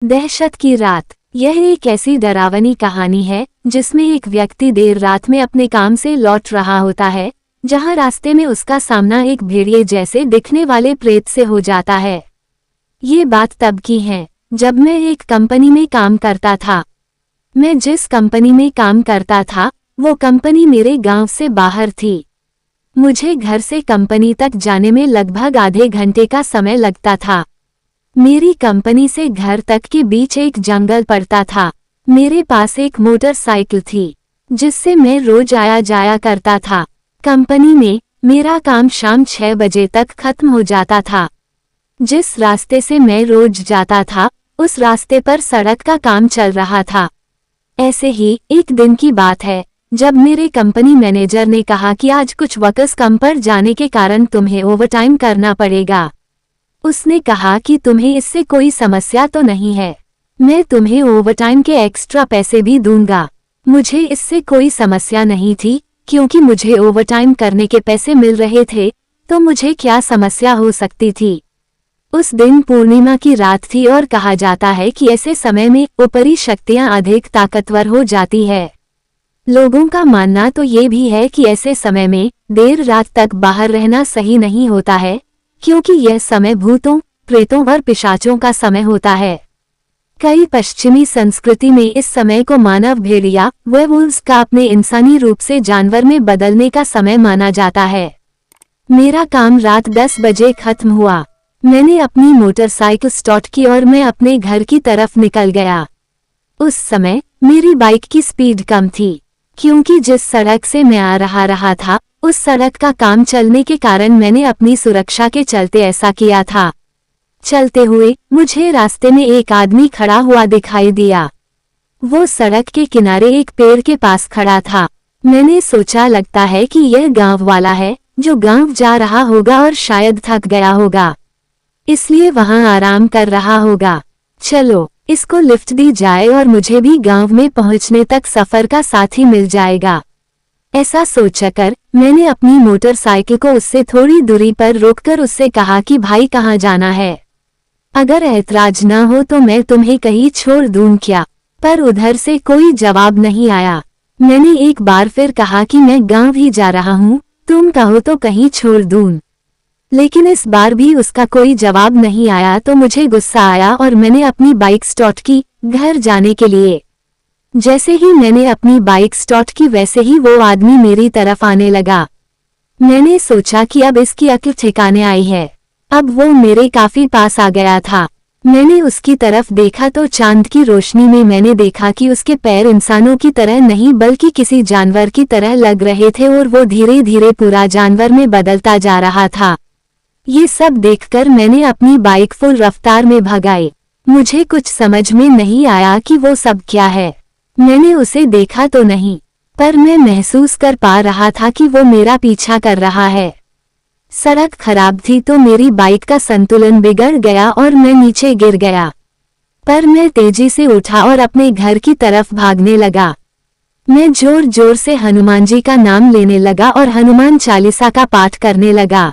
दहशत की रात। यह एक ऐसी डरावनी कहानी है जिसमें एक व्यक्ति देर रात में अपने काम से लौट रहा होता है, जहां रास्ते में उसका सामना एक भेड़िए जैसे दिखने वाले प्रेत से हो जाता है। ये बात तब की है जब मैं एक कंपनी में काम करता था। मैं जिस कंपनी में काम करता था वो कंपनी मेरे गांव से बाहर थी। मुझे घर से कंपनी तक जाने में लगभग आधे घंटे का समय लगता था। मेरी कंपनी से घर तक के बीच एक जंगल पड़ता था। मेरे पास एक मोटरसाइकिल थी जिससे मैं रोज आया जाया करता था। कंपनी में मेरा काम शाम 6 बजे तक खत्म हो जाता था। जिस रास्ते से मैं रोज जाता था उस रास्ते पर सड़क का काम चल रहा था। ऐसे ही एक दिन की बात है जब मेरे कंपनी मैनेजर ने कहा कि आज कुछ वर्कर्स कम पर जाने के कारण तुम्हें ओवरटाइम करना पड़ेगा। उसने कहा कि तुम्हें इससे कोई समस्या तो नहीं है, मैं तुम्हें ओवरटाइम के एक्स्ट्रा पैसे भी दूंगा। मुझे इससे कोई समस्या नहीं थी क्योंकि मुझे ओवरटाइम करने के पैसे मिल रहे थे, तो मुझे क्या समस्या हो सकती थी। उस दिन पूर्णिमा की रात थी और कहा जाता है कि ऐसे समय में ऊपरी शक्तियां अधिक ताकतवर हो जाती है। लोगों का मानना तो ये भी है कि ऐसे समय में देर रात तक बाहर रहना सही नहीं होता है, क्योंकि यह समय भूतों, प्रेतों और पिशाचों का समय होता है। कई पश्चिमी संस्कृति में इस समय को मानव भेड़िया वेयरवुल्व्स का अपने इंसानी रूप से जानवर में बदलने का समय माना जाता है। मेरा काम रात 10 बजे खत्म हुआ। मैंने अपनी मोटरसाइकिल स्टार्ट की और मैं अपने घर की तरफ निकल गया। उस समय मेरी बाइक की स्पीड कम थी, क्योंकि जिस सड़क से मैं आ रहा था उस सड़क का काम चलने के कारण मैंने अपनी सुरक्षा के चलते ऐसा किया था। चलते हुए मुझे रास्ते में एक आदमी खड़ा हुआ दिखाई दिया। वो सड़क के किनारे एक पेड़ के पास खड़ा था। मैंने सोचा लगता है कि यह गांव वाला है जो गांव जा रहा होगा और शायद थक गया होगा, इसलिए वहां आराम कर रहा होगा। चलो इसको लिफ्ट दी जाए और मुझे भी गांव में पहुंचने तक सफर का साथी मिल जाएगा। ऐसा सोचकर मैंने अपनी मोटरसाइकिल को उससे थोड़ी दूरी पर रोककर उससे कहा कि भाई कहाँ जाना है? अगर ऐतराज ना हो तो मैं तुम्हें कहीं छोड़ दूं क्या? पर उधर से कोई जवाब नहीं आया। मैंने एक बार फिर कहा कि मैं गांव ही जा रहा हूँ, तुम कहो तो कहीं छोड़ दूं। लेकिन इस बार भी उसका कोई जवाब नहीं आया, तो मुझे गुस्सा आया और मैंने अपनी बाइक स्टार्ट की घर जाने के लिए। जैसे ही मैंने अपनी बाइक स्टार्ट की वैसे ही वो आदमी मेरी तरफ आने लगा। मैंने सोचा कि अब इसकी अक्ल ठिकाने आई है। अब वो मेरे काफी पास आ गया था। मैंने उसकी तरफ देखा तो चांद की रोशनी में मैंने देखा कि उसके पैर इंसानों की तरह नहीं बल्कि किसी जानवर की तरह लग रहे थे और वो धीरे धीरे पूरा जानवर में बदलता जा रहा था। ये सब देखकर मैंने अपनी बाइक फुल रफ्तार में भगाई। मुझे कुछ समझ में नहीं आया कि वो सब क्या है। मैंने उसे देखा तो नहीं, पर मैं महसूस कर पा रहा था कि वो मेरा पीछा कर रहा है। सड़क खराब थी तो मेरी बाइक का संतुलन बिगड़ गया और मैं नीचे गिर गया, पर मैं तेजी से उठा और अपने घर की तरफ भागने लगा। मैं जोर जोर से हनुमान जी का नाम लेने लगा और हनुमान चालीसा का पाठ करने लगा।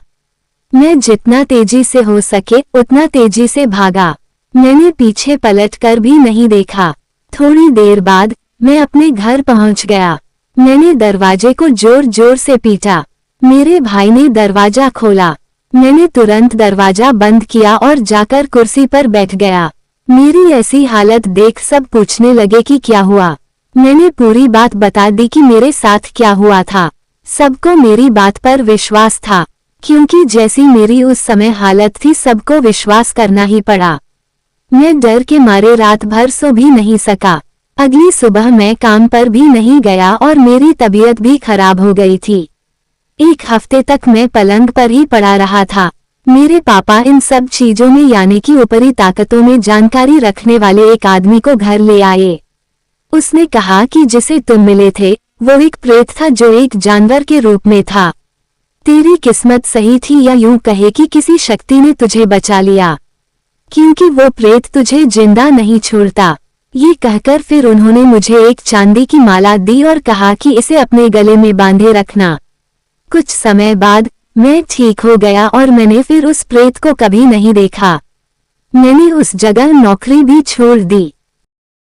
मैं जितना तेजी से हो सके उतना तेजी से भागा। मैंने पीछे पलट कर भी नहीं देखा। थोड़ी देर बाद मैं अपने घर पहुंच गया। मैंने दरवाजे को जोर जोर से पीटा। मेरे भाई ने दरवाजा खोला। मैंने तुरंत दरवाजा बंद किया और जाकर कुर्सी पर बैठ गया। मेरी ऐसी हालत देख सब पूछने लगे कि क्या हुआ। मैंने पूरी बात बता दी कि मेरे साथ क्या हुआ था। सबको मेरी बात पर विश्वास था, क्योंकि जैसी मेरी उस समय हालत थी सबको विश्वास करना ही पड़ा। मैं डर के मारे रात भर सो भी नहीं सका। अगली सुबह मैं काम पर भी नहीं गया और मेरी तबीयत भी खराब हो गई थी। एक हफ्ते तक मैं पलंग पर ही पड़ा रहा था। मेरे पापा इन सब चीजों में यानी कि ऊपरी ताकतों में जानकारी रखने वाले एक आदमी को घर ले आए। उसने कहा कि जिसे तुम मिले थे वो एक प्रेत था जो एक जानवर के रूप में था। तेरी किस्मत सही थी, या यूं कहे कि किसी शक्ति ने तुझे बचा लिया, क्योंकि वो प्रेत तुझे जिंदा नहीं छोड़ता। ये कहकर फिर उन्होंने मुझे एक चांदी की माला दी और कहा कि इसे अपने गले में बांधे रखना। कुछ समय बाद मैं ठीक हो गया और मैंने फिर उस प्रेत को कभी नहीं देखा। मैंने उस जगह नौकरी भी छोड़ दी।